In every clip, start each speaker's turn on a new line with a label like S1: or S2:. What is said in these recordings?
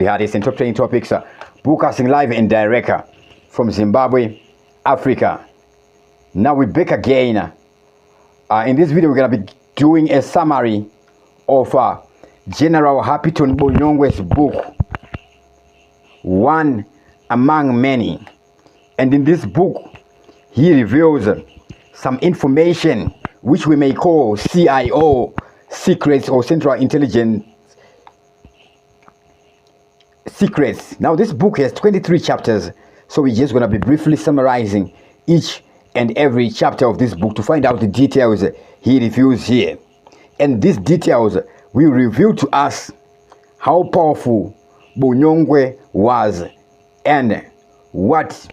S1: We had this in top training topics, broadcasting live and direct from Zimbabwe, Africa. Now we're back again. In this video, we're going to be doing a summary of General Hapiton Bonyongwe's book, One Among Many. And in this book, he reveals some information which we may call CIO secrets or Central Intelligence secrets. Now this book has 23 chapters, so we're just going to be briefly summarizing each and every chapter of this book to find out the details he reveals here. And these details will reveal to us how powerful Bonyongwe was and what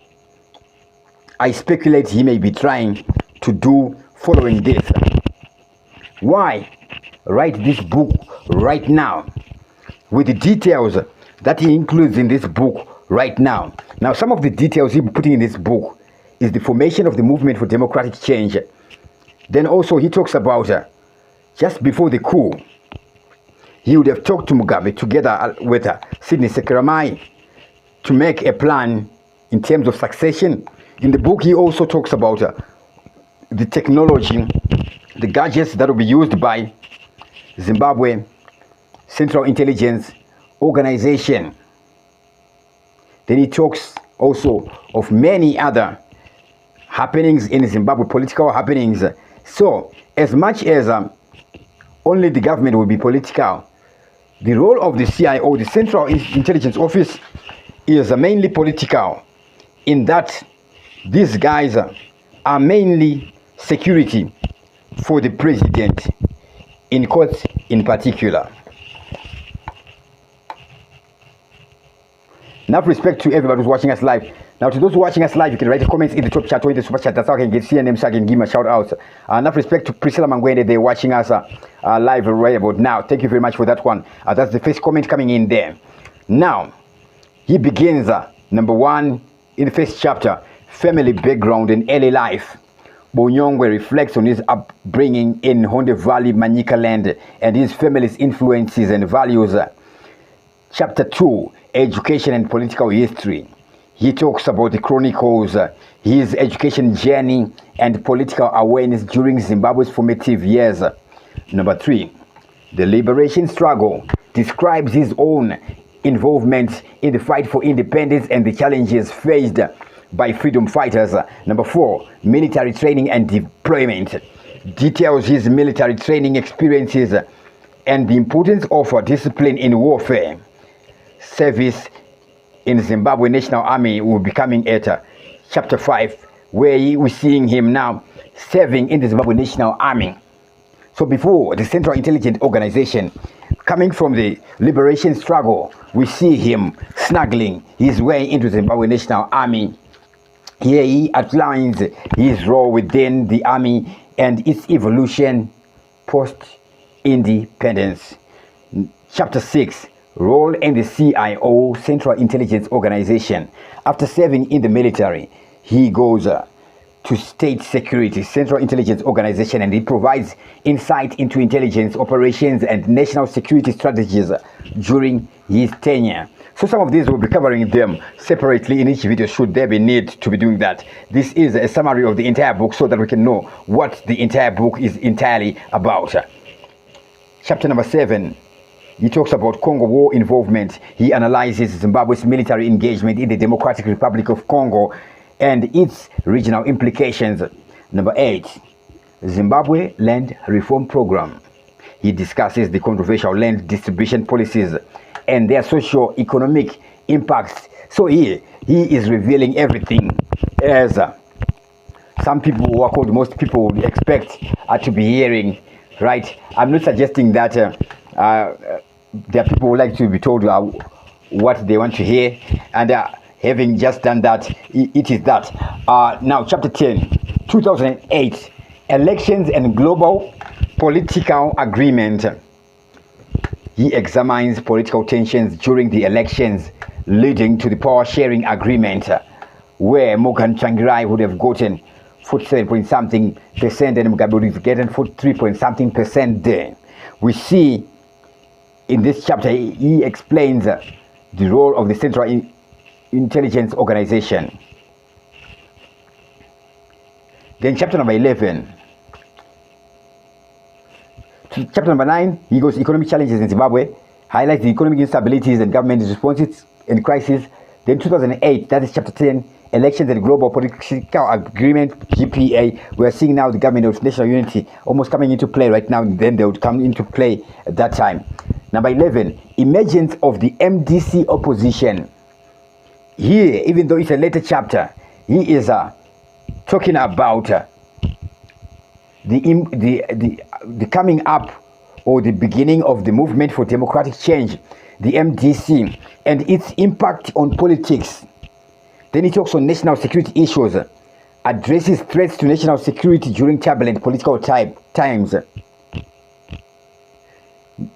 S1: I speculate he may be trying to do following this. Why write this book right now with the details that he includes in this book right now? Now, some of the details he's putting in this book is the formation of the movement for democratic change. Then also he talks about just before the coup, he would have talked to Mugabe together with Sidney Sekeramai to make a plan in terms of succession. In the book, he also talks about the technology, the gadgets that will be used by Zimbabwe Central Intelligence Organization. Then he talks also of many other happenings in Zimbabwe, political happenings. So, as much as only the government will be political, the role of the CIO, the Central Intelligence Office, is mainly political, in that these guys are mainly security for the president, in court in particular. Now, with respect to everybody who's watching us live. Now, to those who are watching us live, you can write the comments in the top chat or in the super chat. That's how I can get CNM, so I can give them a shout out. Now, with respect to Priscilla Mangwende, they're watching us live right about now. Thank you very much for that one. That's the first comment coming in there. Now, he begins, number one, in the first chapter, family background and early life. Bonyongwe reflects on his upbringing in Honde Valley, Manyika land, and his family's influences and values. Chapter 2, education and political history. He talks about the chronicles, his education journey and political awareness during Zimbabwe's formative years. Number 3, the liberation struggle. Describes his own involvement in the fight for independence and the challenges faced by freedom fighters. Number 4, military training and deployment. Details his military training experiences and the importance of discipline in warfare. Service in Zimbabwe National Army will be coming at chapter 5, where we're seeing him now serving in the Zimbabwe National Army. So before the Central Intelligence Organization, coming from the liberation struggle, we see him snuggling his way into the Zimbabwe National Army. Here he outlines his role within the army and its evolution post-independence. Chapter 6, role in the CIO, Central Intelligence Organization. After serving in the military, he goes to State Security, Central Intelligence Organization, and he provides insight into intelligence operations and national security strategies during his tenure. So some of these will be covering them separately in each video should there be need to be doing that. This is a summary of the entire book so that we can know what the entire book is entirely about. Chapter number 7. He talks about Congo war involvement. He analyzes Zimbabwe's military engagement in the Democratic Republic of Congo and its regional implications. Number 8, Zimbabwe Land Reform Program. He discusses the controversial land distribution policies and their socio-economic impacts. So here, he is revealing everything as some people who are called most people would expect to be hearing, right? I'm not suggesting that there are people who like to be told what they want to hear, and having just done that, it is that. Now, chapter 10, 2008, elections and global political agreement. He examines political tensions during the elections leading to the power sharing agreement, where Morgan Tsvangirai would have gotten 47.something% and Mugabe would have gotten 43.something% there. We see in this chapter, he explains the role of the Central Intelligence Organization. Then chapter number 11. Chapter number 9, he goes economic challenges in Zimbabwe, highlights the economic instabilities and government responses and crisis. Then 2008, that is chapter 10, elections and global political agreement, GPA. We are seeing now the government of national unity almost coming into play right now, then they would come into play at that time. Number 11, emergence of the MDC opposition. Here, even though it's a later chapter, he is talking about the coming up or the beginning of the movement for democratic change, the MDC, and its impact on politics. Then it talks on national security issues, addresses threats to national security during turbulent political times.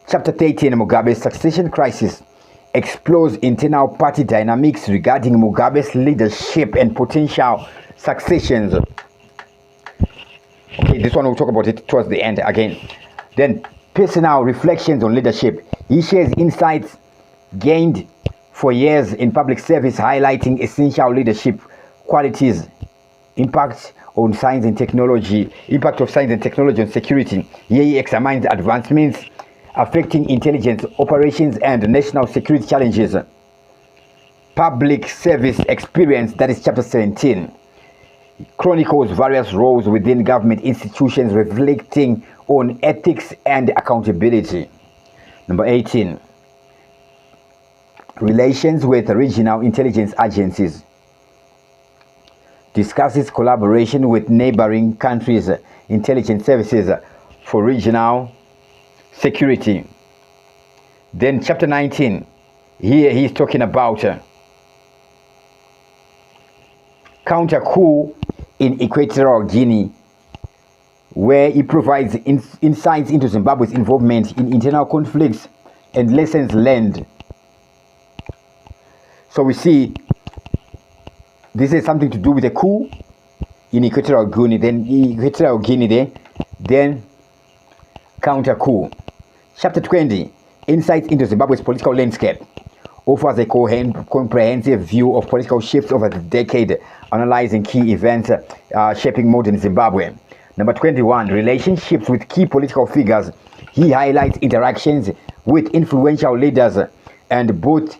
S1: Chapter 13, Mugabe's succession crisis, explores internal party dynamics regarding Mugabe's leadership and potential successions. Okay, this one we'll talk about it towards the end again. Then personal reflections on leadership. He shares insights gained for years in public service, highlighting essential leadership qualities, impact of science and technology on security. Here he examines advancements affecting intelligence operations and national security challenges. Public service experience, that is chapter 17. Chronicles various roles within government institutions, reflecting on ethics and accountability. Number 18, relations with regional intelligence agencies. Discusses collaboration with neighboring countries' intelligence services for regional security. Then chapter 19, here he's talking about counter coup in Equatorial Guinea, where he provides insights into Zimbabwe's involvement in internal conflicts and lessons learned. So we see this is something to do with a coup in Equatorial Guinea, then counter coup. Chapter 20, insights into Zimbabwe's political landscape, offers a comprehensive view of political shifts over the decade, analyzing key events shaping modern Zimbabwe. Number 21, relationships with key political figures. He highlights interactions with influential leaders and both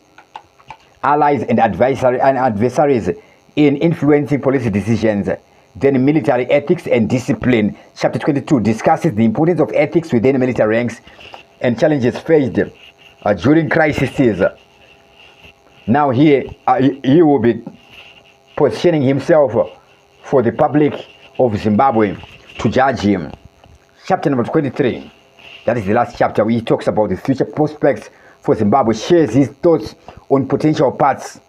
S1: allies and adversaries in influencing policy decisions. Then military ethics and discipline. Chapter 22 discusses the importance of ethics within military ranks and challenges faced during crises. Now here he will be positioning himself for the public of Zimbabwe to judge him. Chapter number 23, that is the last chapter, where he talks about the future prospects for Zimbabwe, shares his thoughts on potential paths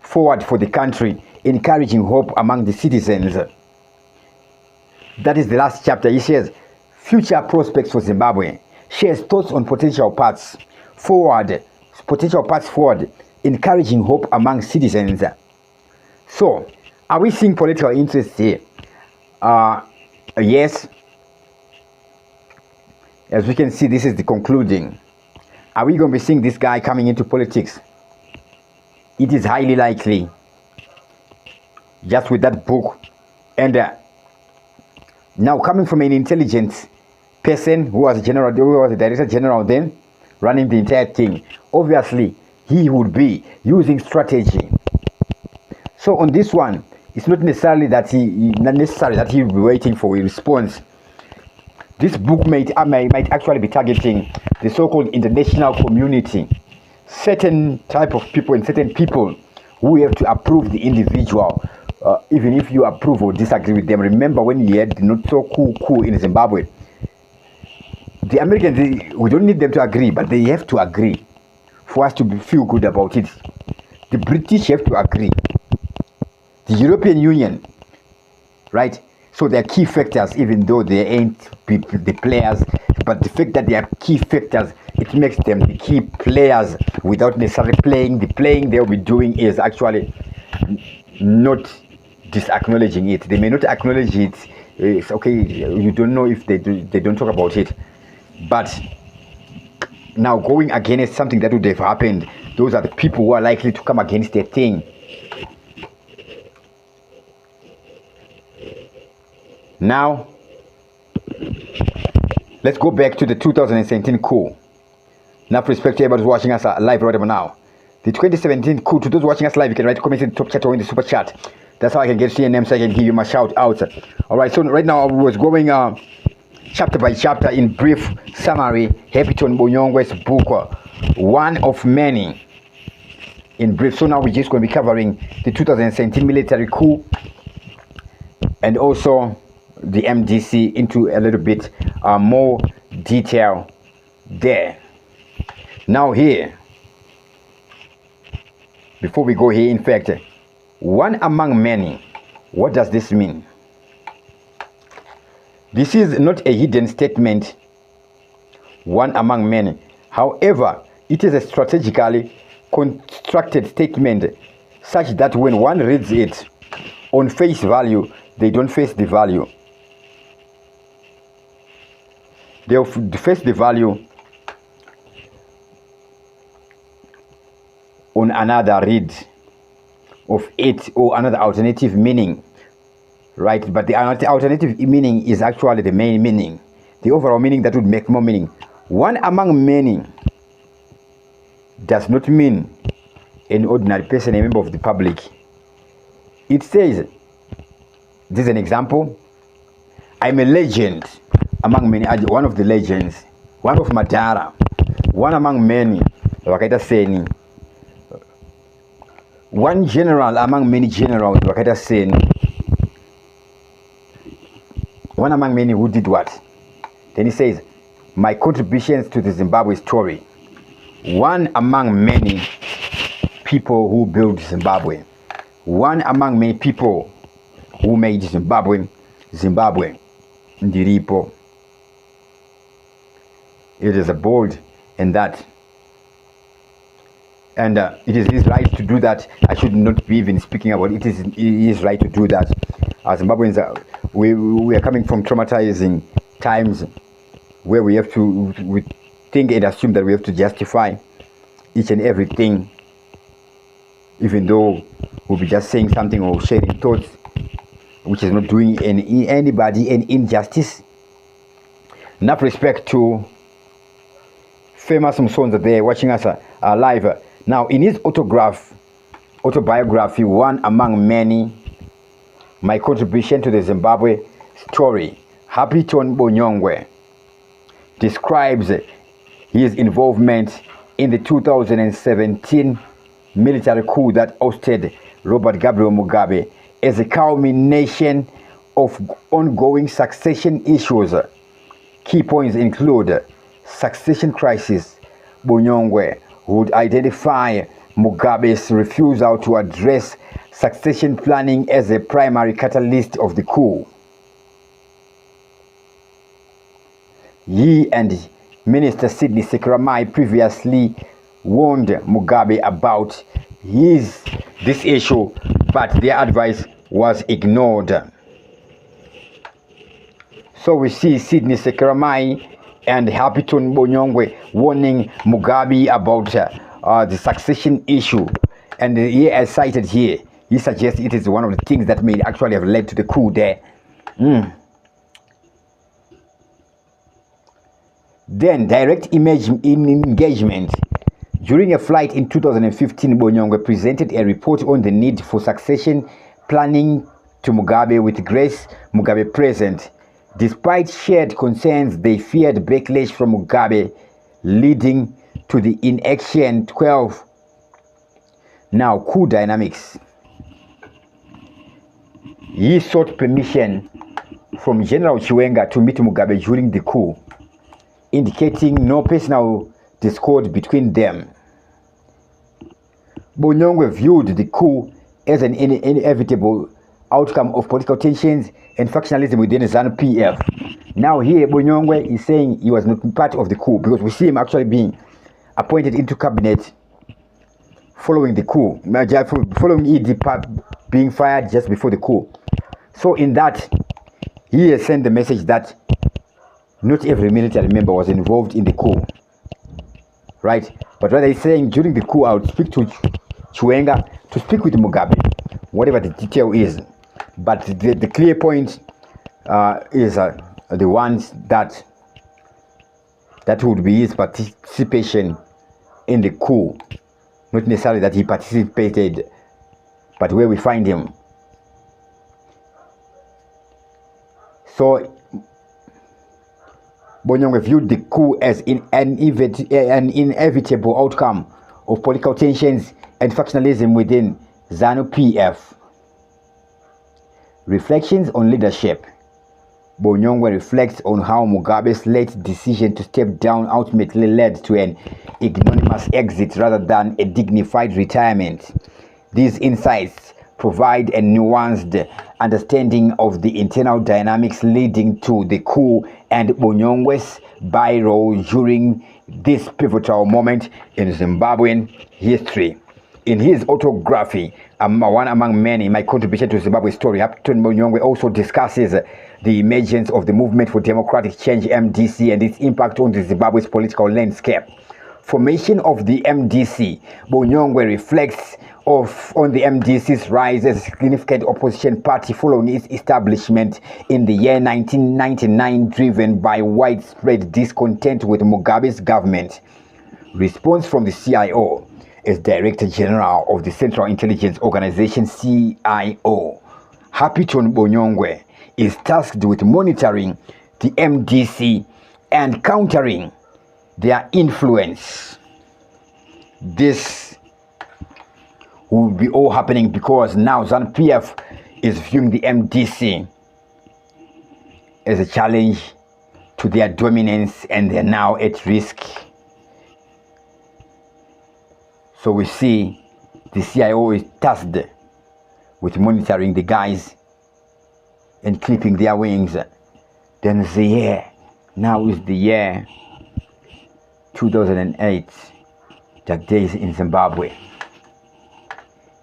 S1: forward for the country, encouraging hope among the citizens. That is the last chapter. He says future prospects for Zimbabwe, shares thoughts on potential paths forward, encouraging hope among citizens. So, are we seeing political interest here? Yes. As we can see, this is the concluding. Are we going to be seeing this guy coming into politics? It is highly likely, just with that book. And now, coming from an intelligent person who was a director general then, running the entire thing, obviously he would be using strategy. So on this one, it's not necessary that he will be waiting for a response. This book might actually be targeting the so-called international community, certain type of people and certain people who have to approve the individual, even if you approve or disagree with them. Remember when you had the not so cool in Zimbabwe, the Americans, we don't need them to agree, but they have to agree for us to feel good about it. The British have to agree. The European Union, right? So they are key factors, even though they ain't the players, but the fact that they are key factors, it makes them the key players without necessarily playing. The playing they'll be doing is actually not disacknowledging it. They may not acknowledge it. It's okay, you don't know if they don't talk about it. But now going against something that would have happened Those are the people who are likely to come against their thing. Now, let's go back to the 2017 coup. Now, for respect to everybody who's watching us live right now. The 2017 coup, to those watching us live, you can write comments in the top chat or in the super chat. That's how I can get to your name, so I can give you my shout out. Alright, so right now I was going chapter by chapter in brief summary. Happyton Bonyongwe's book, one of many, in brief. So now we're just going to be covering the 2017 military coup and also the MDC into a little bit more detail there. Now here, before we go here, in fact, one among many, what does this mean? This is not a hidden statement, one among many. However, it is a strategically constructed statement such that when one reads it on face value, they don't face the value. They'll face the value on another read of it or another alternative meaning, right? But the alternative meaning is actually the main meaning, the overall meaning that would make more meaning. One among many does not mean an ordinary person, a member of the public. It says, this is an example, I'm a legend among many, one of the legends, one of Madara, one among many, wakaita seni, one general among many generals, wakaita seni, one among many who did what? Then he says, my contributions to the Zimbabwe story, one among many people who built Zimbabwe, one among many people who made Zimbabwe, ndiripo. It is a bold in that, and it is his right to do that. I should not be even speaking about it. It is his right to do that. As Zimbabweans, we are coming from traumatizing times where we think and assume that we have to justify each and everything, even though we'll be just saying something or sharing thoughts which is not doing anybody an injustice. Enough respect to famous Msonza there watching us live. Now, in his autobiography, one among many, my contribution to the Zimbabwe story, Happyton Bonyongwe describes his involvement in the 2017 military coup that ousted Robert Gabriel Mugabe as a culmination of ongoing succession issues. Key points include succession crisis. Bonyongwe would identify Mugabe's refusal to address succession planning as a primary catalyst of the coup. He and Minister Sidney Sekeramai previously warned Mugabe about this issue, but their advice was ignored. So we see Sidney Sekeramai and Happyton Bonyongwe warning Mugabe about the succession issue, and he as cited here, he suggests it is one of the things that may actually have led to the coup there. Then direct engagement. During a flight in 2015, Bonyongwe presented a report on the need for succession planning to Mugabe, with Grace Mugabe present. Despite shared concerns, they feared backlash from Mugabe, leading to the inaction 12. Now, coup dynamics. He sought permission from General Chiwenga to meet Mugabe during the coup, indicating no personal discord between them. Bonyongwe viewed the coup as an inevitable outcome of political tensions and factionalism within the ZANU-PF. Now here, Bonyongwe is saying he was not part of the coup, because we see him actually being appointed into cabinet following the coup, following ED being fired just before the coup. So in that, he has sent the message that not every military member was involved in the coup, right? But rather he's saying during the coup I would speak to Chiwenga to speak with Mugabe, whatever the detail is. But the clear point is the ones that would be his participation in the coup, not necessarily that he participated, but where we find him. So Bonyongwe viewed the coup as an inevitable outcome of political tensions and factionalism within ZANU-PF. Reflections on leadership. Bonyongwe reflects on how Mugabe's late decision to step down ultimately led to an ignominious exit rather than a dignified retirement. These insights provide a nuanced understanding of the internal dynamics leading to the coup and Bonyongwe's role during this pivotal moment in Zimbabwean history. In his autobiography, one among many, My Contribution to Zimbabwe's Story, Captain Bonyongwe also discusses the emergence of the Movement for Democratic Change, MDC, and its impact on the Zimbabwe's political landscape. Formation of the MDC. Bonyongwe reflects on the MDC's rise as a significant opposition party following its establishment in the year 1999, driven by widespread discontent with Mugabe's government. Response from the CIO. As Director General of the Central Intelligence Organization, CIO, Hapiton Bonyongwe is tasked with monitoring the MDC and countering their influence. This will be all happening because now ZANU-PF is viewing the MDC as a challenge to their dominance, and they're now at risk. So we see the CIO is tasked with monitoring the guys and clipping their wings. Then the year, now is the year 2008, dark days in Zimbabwe.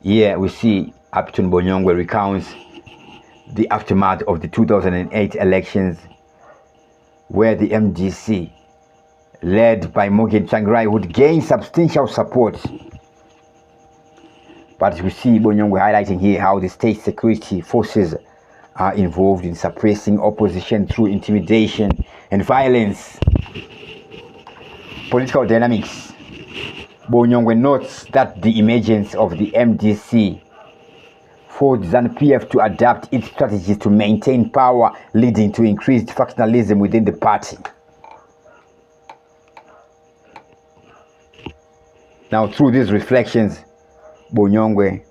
S1: Here we see Upton Bonyongwe recounts the aftermath of the 2008 elections, where the MDC, led by Morgan Tsvangirai, would gain substantial support. But we see Bonyongwe highlighting here how the state security forces are involved in suppressing opposition through intimidation and violence. Political dynamics. Bonyongwe notes that the emergence of the MDC forced ZANU-PF to adapt its strategies to maintain power, leading to increased factionalism within the party. Now, through these reflections, Bonyongwe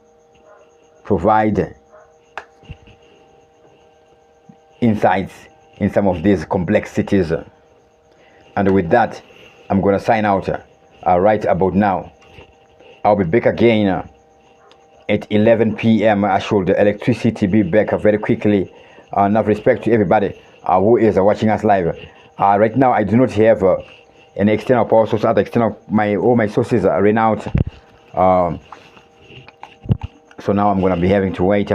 S1: provide insights in some of these complexities. And with that, I'm going to sign out right about now. I'll be back again at 11 p.m. I should electricity be back very quickly. Enough respect to everybody who is watching us live. Right now, I do not have an external power source. Other external, all my sources are ran out. So now I'm going to be having to wait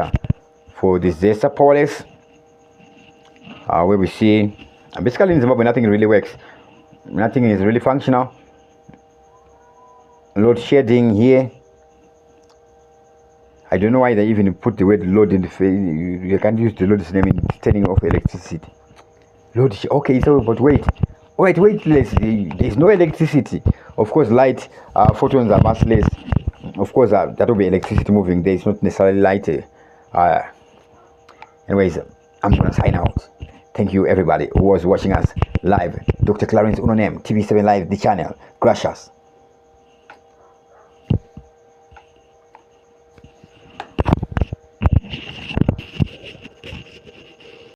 S1: for this Zesta Powerless, where we see basically in Zimbabwe nothing really works. Nothing is really functional. Load shedding here. I don't know why they even put the word load in the face. You can't use the load name in turning off electricity. Load. Okay, so but wait. There's no electricity. Of course, light photons are much less. Of course, that will be electricity moving. There is not necessarily light. Anyways, I'm gonna sign out. Thank you, everybody who was watching us live. Dr. Clarence Unonem, TV7 Live, the channel. Gracias.